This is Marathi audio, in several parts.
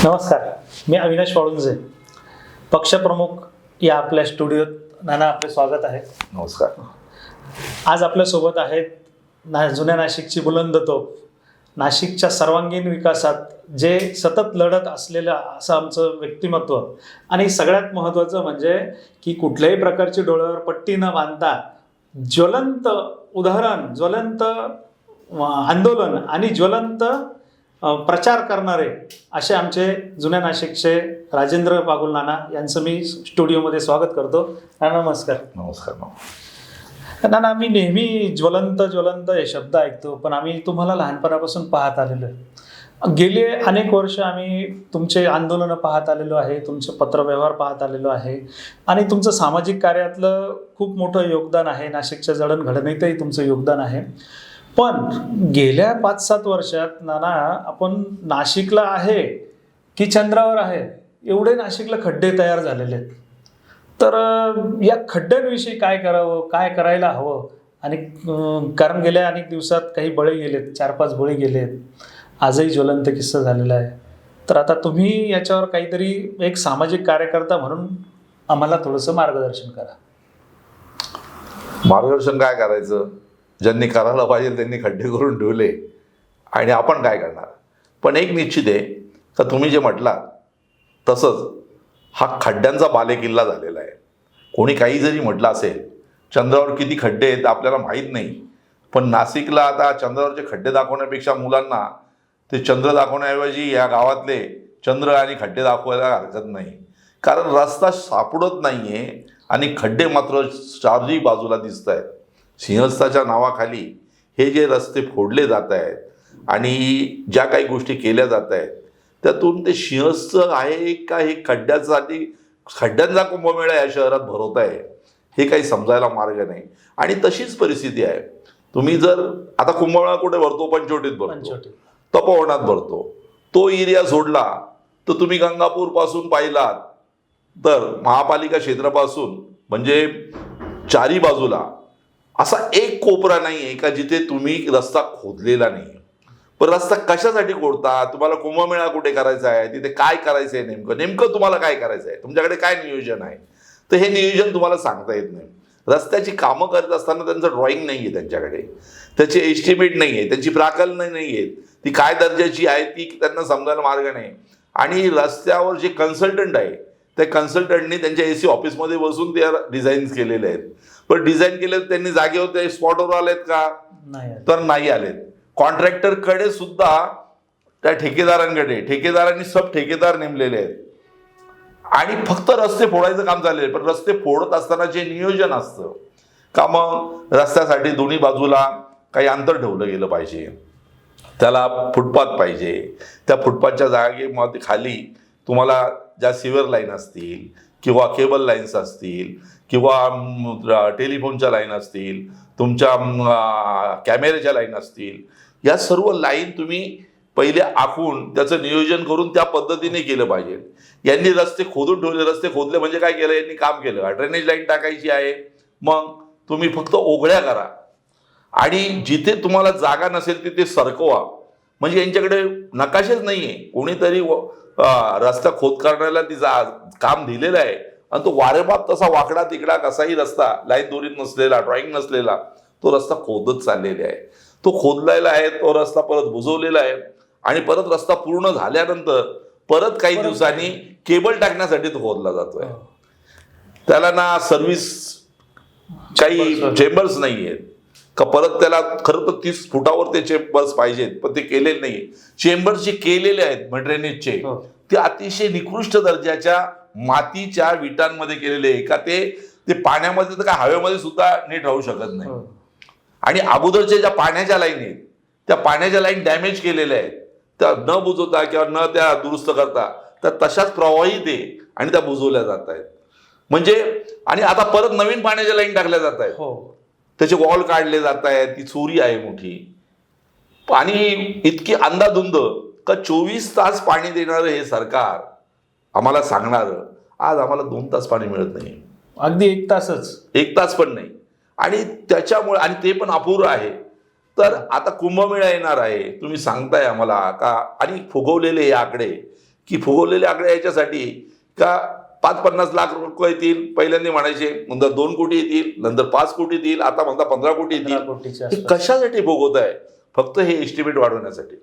नमस्कार, मी अविनाश वाळुंजे, पक्षप्रमुख या आपल्या स्टुडिओत. नाना, आपले स्वागत आहे. नमस्कार. आज आपल्यासोबत आहेत जुन्या नाशिकची बुलंद तोफ, नाशिकच्या सर्वांगीण विकासात जे सतत लढत असलेलं असं आमचं व्यक्तिमत्व, आणि सगळ्यात महत्त्वाचं म्हणजे की कुठल्याही प्रकारची डोळ्यावर पट्टी न बांधता ज्वलंत उदाहरण, ज्वलंत आंदोलन आणि ज्वलंत प्रचार करणारे असे आमचे जुन्या नाशिकचे राजेंद्र बागुल नाना यांचं मी स्टुडिओमध्ये स्वागत करतो. नमस्कार. नमस्कार. नाना, आम्ही नेहमी ज्वलंत ज्वलंत हे शब्द ऐकतो, पण आम्ही तुम्हाला लहानपणापासून पाहत आलेलो आहे. गेले अनेक वर्ष आम्ही तुमचे आंदोलनं पाहत आलेलो आहे, तुमचे पत्रव्यवहार पाहत आलेलो आहे, आणि तुमचं सामाजिक कार्यातलं खूप मोठं योगदान आहे. नाशिकच्या जडणघडणीतही तुमचं योगदान आहे. पण गेल्या 5-7 वर्षात नाना, आपण नाशिकला आहे की चंद्रावर आहे एवढे नाशिकला खड्डे तयार झालेले आहेत. तर या खड्ड्यांविषयी काय करावं, काय करायला हवं? आणि कारण गेल्या अनेक दिवसात काही बळी गेलेत, 4-5 बळी गेलेत, आजही ज्वलंत किस्सा झालेला आहे. तर आता तुम्ही याच्यावर काहीतरी एक सामाजिक कार्यकर्ता म्हणून आम्हाला थोडंसं मार्गदर्शन करा. मार्गदर्शन काय करायचं? ज्यांनी करायला पाहिजे त्यांनी खड्डे करून ठेवले, आणि आपण काय करणार? पण एक निश्चित आहे का, तुम्ही जे म्हटला तसंच हा खड्ड्यांचा बालेकिल्ला झालेला आहे. कोणी काही जरी म्हटलं असेल, चंद्रावर किती खड्डे आहेत आपल्याला माहीत नाही, पण नाशिकला आता चंद्रावरचे खड्डे दाखवण्यापेक्षा मुलांना ते चंद्र दाखवण्याऐवजी या गावातले चंद्र आणि खड्डे दाखवायला हरकत नाही. कारण रस्ता सापडत नाही आहे आणि खड्डे मात्र चारही बाजूला दिसत आहेत. सिंहस्थाच्या नावाखाली हे जे रस्ते फोडले जात आहेत आणि ज्या काही गोष्टी केल्या जात आहेत, त्यातून ते सिंहस्थ आहे का हे खड्ड्यांचा कुंभमेळा या शहरात भरवत आहे, हे काही समजायला मार्ग नाही. आणि तशीच परिस्थिती आहे. तुम्ही जर आता कुंभमेळा कुठे भरतो? पंचवटीत भरतो, तपोवनात भरतो. तो एरिया सोडला तर तुम्ही गंगापूर पासून पाहिलात तर महापालिका क्षेत्रापासून म्हणजे चारी बाजूला असा एक कोपरा नाही आहे का जिथे तुम्ही रस्ता खोदलेला नाही. पण रस्ता कशासाठी खोदता? तुम्हाला कुंभमेळा कुठे करायचा आहे, तिथे काय करायचं आहे, नेमकं तुम्हाला काय करायचं आहे, तुमच्याकडे काय नियोजन आहे, तर हे नियोजन तुम्हाला सांगता येत नाही. रस्त्याची कामं करत असताना त्यांचं ड्रॉइंग नाही आहे, त्यांच्याकडे त्याचे एस्टिमेट नाही आहे, त्यांची प्राकलन नाही आहेत, ती काय दर्जाची आहे ती त्यांना समजायला मार्ग नाही. आणि रस्त्यावर जे कन्सल्टंट आहे त्या कन्सल्टंटनी त्यांच्या AC ऑफिसमध्ये बसून त्या डिझाईन्स केलेले आहेत. पण डिझाईन केले त्यांनी जागेवर ते स्पॉटवर आलेत का? तर नाही आलेत. कॉन्ट्रॅक्टरकडे सुद्धा त्या ठेकेदारांनी सब ठेकेदार नेमलेले आहेत आणि फक्त रस्ते फोडायचं काम चाललेलं आहे. पण रस्ते फोडत असताना जे नियोजन असतं का, मग रस्त्यासाठी दोन्ही बाजूला काही अंतर ठेवलं गेलं पाहिजे, त्याला फुटपाथ पाहिजे, त्या फुटपाथच्या जागेमध्ये खाली तुम्हाला ज्या सिव्हर लाईन असतील किंवा केबल लाईन्स असतील किंवा टेलिफोनच्या लाईन असतील, तुमच्या कॅमेऱ्याच्या लाईन असतील, या सर्व लाईन तुम्ही पहिले आखून त्याचं नियोजन करून त्या पद्धतीने केलं पाहिजे. यांनी रस्ते खोदून ठेवले. रस्ते खोदले म्हणजे काय केलं यांनी? काम केलं. ड्रेनेज लाईन टाकायची आहे, मग तुम्ही फक्त ओघळ्या करा आणि जिथे तुम्हाला जागा नसेल तिथे सरकवा. म्हणजे यांच्याकडे नकाशेच नाही आहे. कोणीतरी रस्ता खोद करण्याला ती काम दिलेलं आहे आणि तो वारेमाप तसा वाकडा तिकडा कसाही रस्ता, लाईन दोरीत नसलेला, ड्रॉइंग नसलेला, तो रस्ता खोदत चाललेला आहे. तो खोदलेला आहे, तो रस्ता परत बुजवलेला आहे आणि परत रस्ता पूर्ण झाल्यानंतर परत काही दिवसांनी केबल टाकण्यासाठी तो खोदला जातोय. त्याला ना सर्व्हिस काही चेंबर्स नाही आहेत का, परत त्याला खरं तर 30 फुटावर ते चेंबर्स पाहिजेत, पण ते केलेले नाही. चेंबर्स जे केलेले आहेत ड्रेनेजचे, ते अतिशय निकृष्ट दर्जाच्या मातीच्या विटांमध्ये केलेले आहे का, ते पाण्यामध्ये तर काय हवेमध्ये सुद्धा नीट राहू शकत नाही. आणि अगोदरच्या ज्या पाण्याच्या लाईन आहेत त्या पाण्याच्या लाईन डॅमेज केलेल्या आहेत, त्या न बुजवता किंवा न त्या दुरुस्त करता त्या तशाच प्रवाहित आहे आणि त्या बुजवल्या जात आहेत. म्हणजे आणि आता परत नवीन पाण्याच्या लाईन टाकल्या जात आहेत, त्याचे वॉल काढले जात आहेत, ती चोरी आहे मोठी. आणि इतकी अंधाधुंद का 24 तास पाणी देणारं हे सरकार आम्हाला सांगणारं, आज आम्हाला 2 तास पाणी मिळत नाही, अगदी 1 तासच, 1 तास पण नाही. आणि त्याच्यामुळे, आणि ते पण अपुरं आहे. तर आता कुंभमेळा येणार आहे, तुम्ही सांगताय आम्हाला का, आणि फुगवलेले हे आकडे की फुगवलेले आकडे याच्यासाठी का 5-50 लाख रुपये येतील, पहिल्यांदा म्हणायचे, नंतर 2 कोटी येतील, नंतर 5 कोटी येतील, आता म्हणता 15 कोटी 15 येतील. कोटीच्या हे आसपास. कशासाठी भोगवत आहे? फक्त हे एस्टिमेट वाढवण्यासाठी,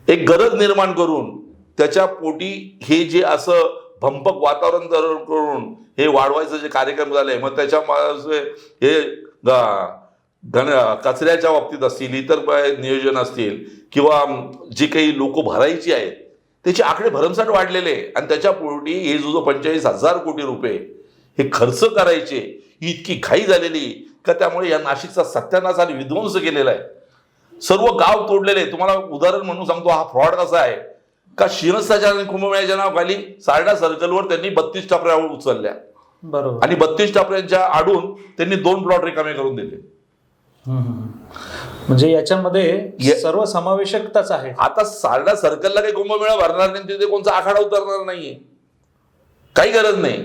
एक गरज निर्माण करून त्याच्या पोटी हे जे असं भंपक वातावरण तयार करून हे वाढवायचं जे कार्यक्रम झाले, मग त्याच्या हे कचऱ्याच्या बाबतीत असतील, इतर नियोजन असतील, किंवा जी काही लोक भरायची आहेत त्याचे आकडे भरमसाठ वाढलेले, आणि त्याच्या पोटी हे जो 45,000 कोटी रुपये हे खर्च करायचे ही इतकी घाई झालेली का त्यामुळे या नाशिकचा सत्यानाश आणि विध्वंस केलेला आहे. सर्व गाव तोडलेले. तुम्हाला उदाहरण म्हणून सांगतो, हा फ्रॉड कसा आहे का शिरस्ताच्या आणि कुंभमेळ्याच्या नावाखाली सारडा सर्कलवर त्यांनी 32 टपऱ्या उचलल्या, बरोबर, आणि 32 टपऱ्यांच्या आडून त्यांनी 2 प्लॉट रिकामे करून दिले. म्हणजे याच्यामध्ये सर्व समावेशकताच आहे. आता सारडा सर्कलला काही कुंभमेळा भरणार नाही, तिथे कोणता आखाडा उतरणार नाहीये, काही गरज नाही.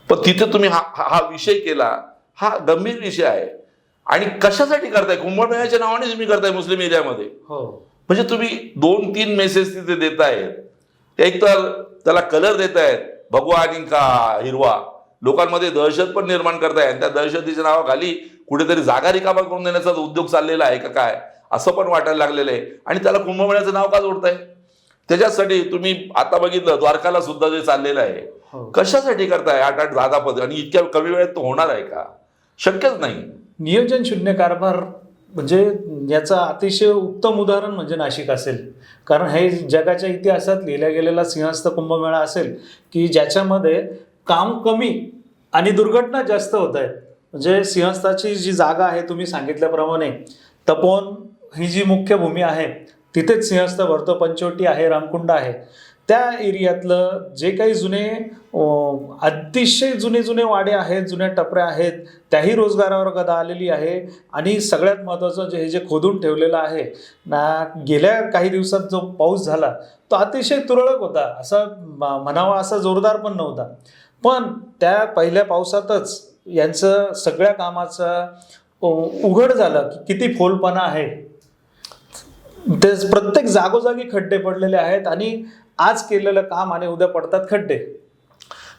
पण तिथे तुम्ही हा विषय केला, हा गंभीर विषय आहे. आणि कशासाठी करताय? कुंभमेळ्याच्या नावाने तुम्ही करताय मुस्लिम एरियामध्ये. हो, म्हणजे तुम्ही 2-3 मेसेज तिथे देतायत. एक तर त्याला कलर देतायत भगवा आणि का हिरवा, लोकांमध्ये दहशत पण निर्माण करताय, आणि त्या दहशतीच्या नावाखाली कुठेतरी जागा रिकामा करून देण्याचा उद्योग चाललेला आहे का काय, असं पण वाटायला लागलेलं आहे. आणि त्याला कुंभमेळ्याचं नाव का जोडताय? त्याच्यासाठी तुम्ही आता बघितलं द्वारकाला सुद्धा जे चाललेलं आहे, कशासाठी करताय? 8-8, 10-10 पद, आणि इतक्या कमी वेळेत तो होणार आहे का? शक्यच नाही. नियोजन शून्य कारभार म्हणजे याचं अतिशय उत्तम उदाहरण म्हणजे नाशिक असेल. कारण हे जगाच्या इतिहासात लिहिल्या गेलेला सिंहस्थ कुंभमेळा असेल की ज्याच्यामध्ये काम कमी आणि दुर्घटना जास्त होत आहेत. म्हणजे सिंहस्थाची जी जागा आहे, तुम्ही सांगितल्याप्रमाणे तपोवन ही जी मुख्य भूमी आहे तिथेच सिंहस्थ भरतो, पंचवटी आहे, रामकुंड आहे. त्या एरियातलं जे काही जुने अतिशय जुने वाडे आहेत, जुन्या टपऱ्या आहेत, त्याही रोजगारावर गदा आलेली आहे. आणि सगळ्यात महत्त्वाचं हे जे खोदून ठेवलेलं आहे ना, गेल्या काही दिवसात जो पाऊस झाला तो अतिशय तुरळक होता, असा म्हणावा असा जोरदार पण नव्हता. पण त्या पहिल्या पावसातच यांचं सगळ्या कामाचं उघड झालं की किती फोलपणा आहे. ते प्रत्येक जागोजागी खड्डे पडलेले आहेत, आणि आज केलेलं काम आणि उद्या पडतात खड्डे.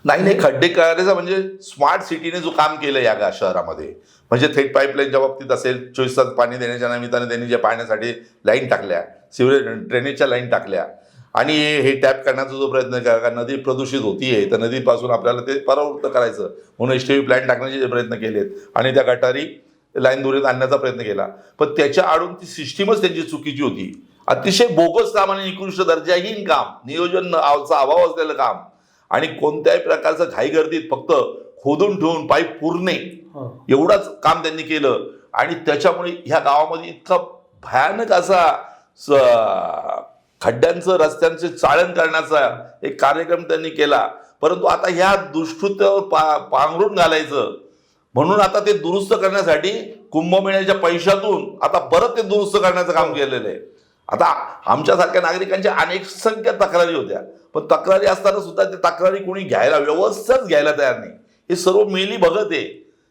नाही, खड्डे करायचं म्हणजे स्मार्ट सिटीने जो काम केलं या शहरामध्ये, म्हणजे थेट पाईपलाईनच्या बाबतीत असेल, 24 तास पाणी देण्याच्या निमित्ताने त्यांनी जे पाण्यासाठी लाईन टाकल्या, सिवरेज ड्रेनेजच्या लाईन टाकल्या, आणि हे टॅप करण्याचा जो प्रयत्न केला, कारण नदी प्रदूषित होतीये तर नदीपासून आपल्याला ते परावृत्त करायचं म्हणून HTV प्लॅन टाकण्याचे जे प्रयत्न केलेत, आणि त्या गटारी लाईन दुरीत आणण्याचा प्रयत्न केला. पण त्याच्या आडून ती सिस्टीमच त्यांची चुकीची होती. अतिशय बोगस काम आणि निकृष्ट दर्जाहीन काम, नियोजनाचा अभाव असलेलं काम, आणि कोणत्याही प्रकारचं घाईगर्दीत फक्त खोदून ठेवून पाईप पुरणे एवढाच काम त्यांनी केलं. आणि त्याच्यामुळे ह्या गावामध्ये इतका भयानक असा खड्ड्यांचं, रस्त्यांचे चाळण करण्याचा एक कार्यक्रम त्यांनी केला. परंतु आता ह्या दुष्कृत्यावर पांघरून घालायचं म्हणून आता ते दुरुस्त करण्यासाठी कुंभमेळ्याच्या पैशातून आता परत ते दुरुस्त करण्याचं काम केलेलं आहे. आता आमच्यासारख्या नागरिकांच्या अनेक संख्या तक्रारी होत्या, पण तक्रारी असताना सुद्धा ते तक्रारी कोणी घ्यायला, व्यवस्थाच घ्यायला तयार नाही. हे सर्व मेली भगत आहे.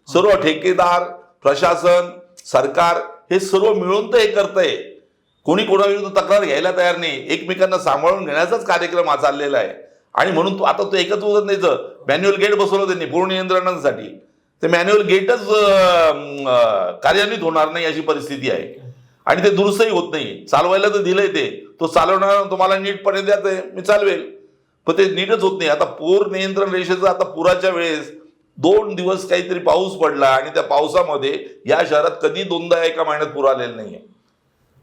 सर्व ठेकेदार, प्रशासन, सरकार हे सर्व मिळून तर हे करतंय. कोणी कोणाविरुद्ध तक्रार घ्यायला तयार नाही. एकमेकांना सांभाळून घेण्याचाच कार्यक्रम हा चाललेला आहे. आणि म्हणून आता तो एकच उदाहरण द्यायचं, मॅन्युअल गेट बसवलं त्यांनी पूर्ण नियंत्रणासाठी. ते मॅन्युअल गेटच कार्यान्वित होणार नाही अशी परिस्थिती आहे, आणि ते दुरुस्तही होत नाही. चालवायला तर दिलंय, ते तो चालवणार, तुम्हाला नीटपणे द्यायचंय, मी चालवेल, पण ते नीटच होत नाही. आता पूर नियंत्रण रेषेचं आता पुराच्या वेळेस 2 दिवस काहीतरी पाऊस पडला, आणि त्या पावसामध्ये या शहरात कधी 2दा एका महिन्यात पूर आलेला नाहीये.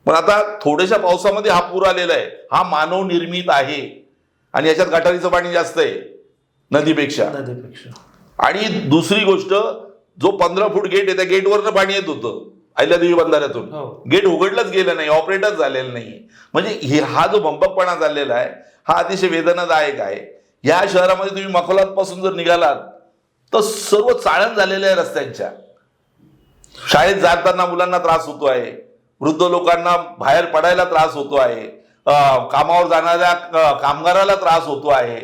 पण आता थोड्याशा पावसामध्ये हा पूर आलेला आहे. हा मानव निर्मित आहे, आणि याच्यात गटारीचं पाणी जास्त आहे नदीपेक्षा. आणि दुसरी गोष्ट, जो 15 फूट गेट आहे त्या गेटवरनं पाणी येत होतं अहिल्यादेवी बंधाऱ्यातून, गेट उघडलंच गेलं नाही, ऑपरेटच झालेलं नाही. म्हणजे हा जो भंपकपणा झालेला आहे हा अतिशय वेदनादायक आहे. या शहरामध्ये तुम्ही मखोलात पासून जर निघालात तर सर्व चाळण झालेल्या आहे रस्त्यांच्या. शाळेत जाताना मुलांना त्रास होतो आहे, वृद्ध लोकांना बाहेर पडायला त्रास होतो आहे, कामावर जाणाऱ्या कामगाराला त्रास होतो आहे,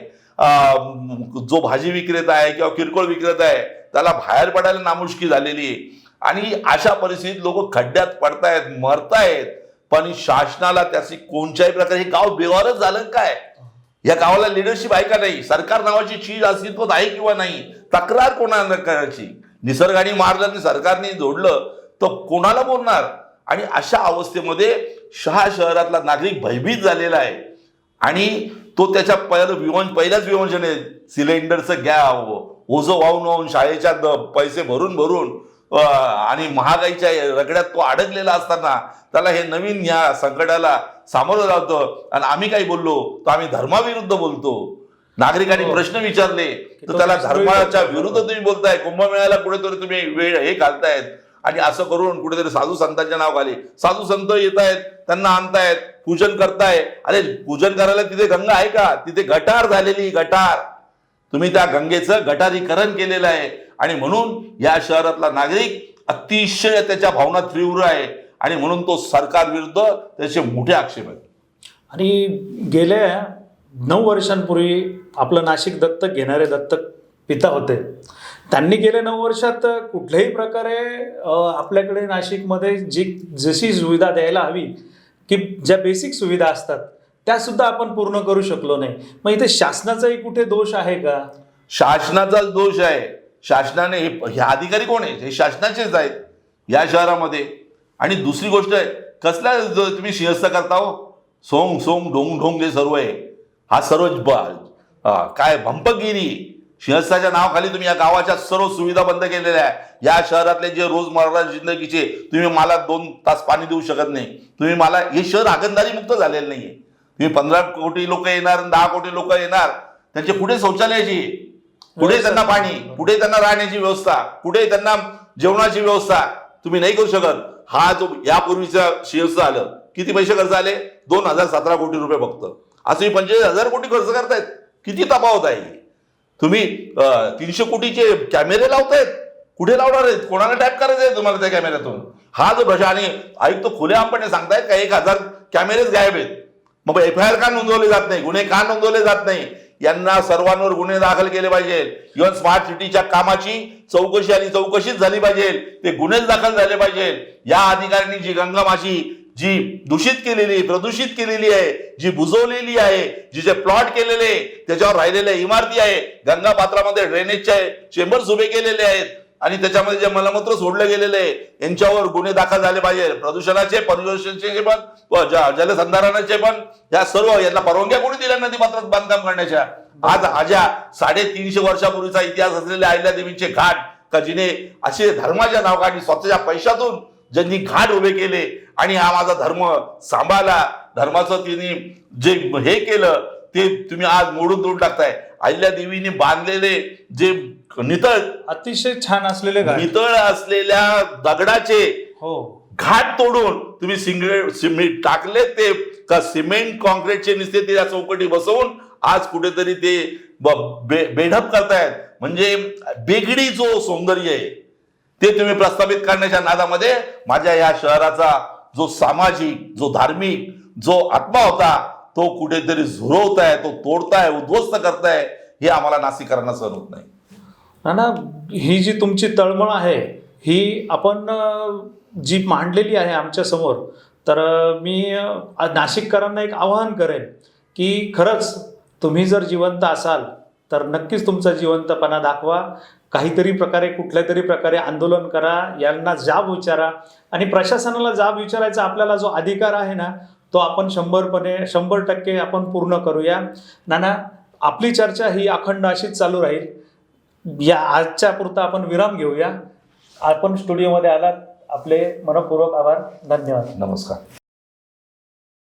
जो भाजी विक्रेता आहे किंवा किरकोळ विक्रेता आहे त्याला बाहेर पडायला नामुष्की झालेली आहे. आणि अशा परिस्थितीत लोक खड्ड्यात पडतायत, मरतायत, पण शासनाला त्याची कोणत्याही प्रकारे हे गाव बेवारच झालं काय, या गावाला लिडरशिप आहे का नाही, सरकार नावाची चीज अस्तित्वात आहे किंवा नाही, तक्रार कोणाला करायची, निसर्गाने मारलं आणि सरकारने जोडलं तर कोणाला बोलणार. आणि अशा अवस्थेमध्ये शहरातला नागरिक भयभीत झालेला आहे आणि तो त्याच्या पहिल्याच विवंचने सिलेंडरचं ओझं वाहून शाळेच्या पैसे भरून आणि महागाईच्या रगड्यात तो अडकलेला असताना त्याला हे नवीन या संकटाला सामोरं जातं. आणि आम्ही काही बोललो तर आम्ही धर्माविरुद्ध बोलतो. नागरिकांनी प्रश्न विचारले तर त्याला धर्माच्या विरुद्ध तुम्ही बोलताय. कुंभमेळ्याला कुठेतरी तुम्ही वेळ हे घालतायत आणि असं करून कुठेतरी साधू संतांच्या नावाखाली साधू संत येत आहेत, त्यांना आणतायत, पूजन करताय. अरे पूजन करायला तिथे गंगा आहे का? तिथे गटार झालेली गटार. तुम्ही त्या गंगेचं गटारीकरण केलेलं आहे आणि म्हणून या शहरातला नागरिक अतिशय त्याच्या भावना तीव्र आहे आणि म्हणून तो सरकार विरुद्ध त्याचे मोठे आक्षेप आहेत. आणि गेल्या 9 वर्षांपूर्वी आपलं नाशिक दत्तक घेणारे दत्तक पिता होते. त्यांनी गेल्या 9 वर्षात कुठल्याही प्रकारे आपल्याकडे नाशिकमध्ये जशी सुविधा द्यायला हवी की ज्या बेसिक सुविधा असतात त्या सुद्धा आपण पूर्ण करू शकलो नाही. मग इथे शासनाचाही कुठे दोष आहे का? शासनाचाच दोष आहे. शासनाने हे अधिकारी कोण आहेत? हे शासनाचेच आहेत या शहरामध्ये. आणि दुसरी गोष्ट आहे, कसला तुम्ही सिंहस्थ करता हो? सोंग सोंग ढोंग ढोंग हे सर्व आहे. हा सर्व काय भंपगिरी. सिंहस्थाच्या नावाखाली तुम्ही या गावाच्या सर्व सुविधा बंद केलेल्या आहे. या शहरातले जे रोजमर्रा जिंदगीचे तुम्ही मला 2 तास पाणी देऊ शकत नाही. तुम्ही मला हे शहर हागणदारी मुक्त झालेलं नाहीये. तुम्ही 15 कोटी लोक येणार, 10 कोटी लोक येणार, त्यांचे कुठे शौचालयाची, कुठे त्यांना पाणी, कुठे त्यांना राहण्याची व्यवस्था, कुठे त्यांना जेवणाची व्यवस्था तुम्ही नाही करू शकत. हा जो यापूर्वीचा सिंहस्थ आलं, किती पैसे खर्च आले? 2017 कोटी रुपये फक्त. असं 45,000 कोटी खर्च करतायत. किती तफावत आहे. तुम्ही 300 कोटीचे कॅमेरे लावतायत. कुठे लावणार आहेत? कोणाला टॅप करायचं आहे तुम्हाला त्या कॅमेऱ्यातून? हा जो प्रश्न. आणि आयुक्त खुलेआमपणे सांगतायत का 1,000 कॅमेरेच गायब आहेत. मग FIR का नोंदवले जात नाही? गुन्हे का नोंदवले जात नाही? यांना सर्वांवर गुन्हे दाखल केले पाहिजे. इव्हन स्मार्ट सिटीच्या कामाची चौकशीच झाली पाहिजे. ते गुन्हेच दाखल झाले पाहिजे. या अधिकाऱ्यांनी जी गंगामाची जी दूषित केलेली, प्रदूषित केलेली आहे, जी बुजवलेली आहे, जे प्लॉट केलेले, त्याच्यावर राहिलेल्या इमारती आहे, गंगा पात्रामध्ये ड्रेनेजचे चेंबर्स उभे केलेले आहेत आणि त्याच्यामध्ये जे मलमूत्र सोडले गेलेले आहे, यांच्यावर गुन्हे दाखल झाले पाहिजे. प्रदूषणाचे, पर्यावरणाचे पण, जलसंधारणाचे पण, या सर्व यांना परवानग्या कोणी दिल्या नदी पात्रात बांधकाम करण्याच्या? आज आज्या 350 वर्षापूर्वीचा इतिहास असलेल्या अहिल्यादेवीचे घाट का जिने असे धर्माच्या नावाखाली स्वतःच्या पैशातून ज्यांनी घाट उभे केले आणि हा माझा धर्म सांभाळला, धर्माचं तिने जे हे केलं ते तुम्ही आज मोडून तोडून टाकताय. अहिल्यादेवीने बांधलेले जे नितळ, अतिशय छान असलेले नितळ असलेल्या दगडाचे घाट तोडून तुम्ही सिमेंट टाकले, ते का सिमेंट कॉन्क्रीटचे निस्ते त्या चौकटी बसवून आज कुठेतरी ते बेढप करतायत. म्हणजे बेगडी जो सौंदर्य आहे ते तुम्ही प्रस्थापित करण्याच्या नादामध्ये माझ्या या शहराचा जो सामाजिक, जो धार्मिक, जो आत्मा होता तो कुठेतरी झुरवताय, तो तोडताय, उद्ध्वस्त करताय. हे आम्हाला नाशिककरांना सहन होत नाही. ना ही जी तुमची तळमळ आहे ही आपण जी मांडलेली आहे आमच्या समोर, तर मी नाशिककरांना एक आवाहन करेन की खरंच तुम्ही जर जिवंत असाल तर नक्कीच तुमचा जिवंतपणा दाखवा. काहीतरी प्रकारे, कुठल्या तरी प्रकारे आंदोलन करा, यांना जाब विचारा आणि प्रशासनाला जाब विचारायचा आपल्याला जो अधिकार आहे ना तो आपण 100% आपण पूर्ण करूया. नाना, आपली चर्चा ही अखंड अशीच चालू राहील. या आजच्या पुरता आपण विराम घेऊया. आपण स्टुडिओमध्ये आलात, आपले मनपूर्वक आभार. धन्यवाद. नमस्कार.